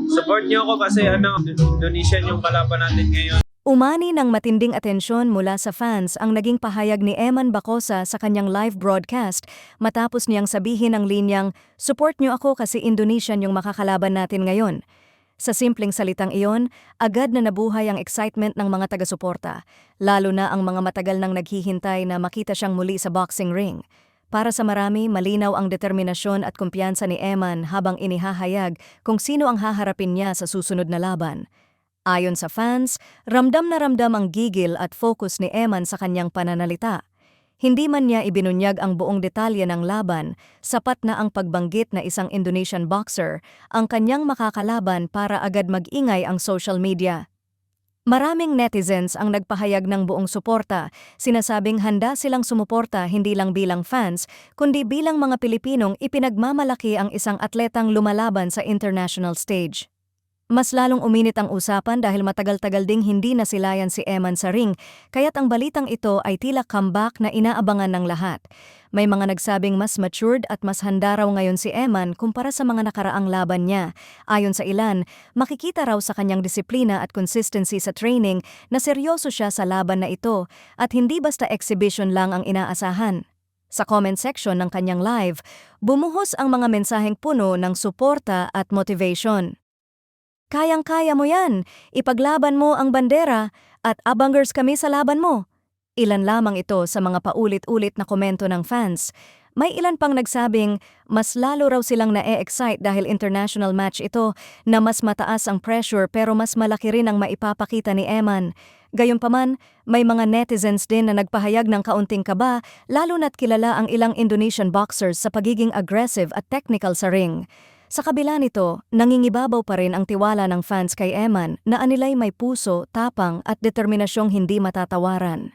Support niyo ako kasi Indonesian yung kalaban natin ngayon. Umani ng matinding atensyon mula sa fans ang naging pahayag ni Eman Bacosa sa kanyang live broadcast matapos niyang sabihin ang linyang, "Support niyo ako kasi Indonesian yung makakalaban natin ngayon." Sa simpleng salitang iyon, agad na nabuhay ang excitement ng mga taga-suporta, lalo na ang mga matagal nang naghihintay na makita siyang muli sa boxing ring. Para sa marami, malinaw ang determinasyon at kumpiyansa ni Eman habang inihahayag kung sino ang haharapin niya sa susunod na laban. Ayon sa fans, ramdam na ramdam ang gigil at focus ni Eman sa kanyang pananalita. Hindi man niya ibinunyag ang buong detalye ng laban, sapat na ang pagbanggit na isang Indonesian boxer ang kanyang makakalaban para agad mag-ingay ang social media. Maraming netizens ang nagpahayag ng buong suporta, sinasabing handa silang sumuporta hindi lang bilang fans, kundi bilang mga Pilipinong ipinagmamalaki ang isang atletang lumalaban sa international stage. Mas lalong uminit ang usapan dahil matagal-tagal ding hindi nasilayan si Eman sa ring, kaya't ang balitang ito ay tila comeback na inaabangan ng lahat. May mga nagsabing mas matured at mas handa raw ngayon si Eman kumpara sa mga nakaraang laban niya. Ayon sa ilan, makikita raw sa kanyang disiplina at consistency sa training na seryoso siya sa laban na ito at hindi basta exhibition lang ang inaasahan. Sa comment section ng kanyang live, bumuhos ang mga mensaheng puno ng suporta at motivation. "Kayang-kaya mo yan, ipaglaban mo ang bandera at abangers kami sa laban mo." Ilan lamang ito sa mga paulit-ulit na komento ng fans. May ilan pang nagsabing mas lalo raw silang na-excite dahil international match ito na mas mataas ang pressure pero mas malaki rin ang maipapakita ni Eman. Gayunpaman, may mga netizens din na nagpahayag ng kaunting kaba lalo na't kilala ang ilang Indonesian boxers sa pagiging aggressive at technical sa ring. Sa kabila nito, nangingibabaw pa rin ang tiwala ng fans kay Eman na anilay may puso, tapang at determinasyong hindi matatawaran.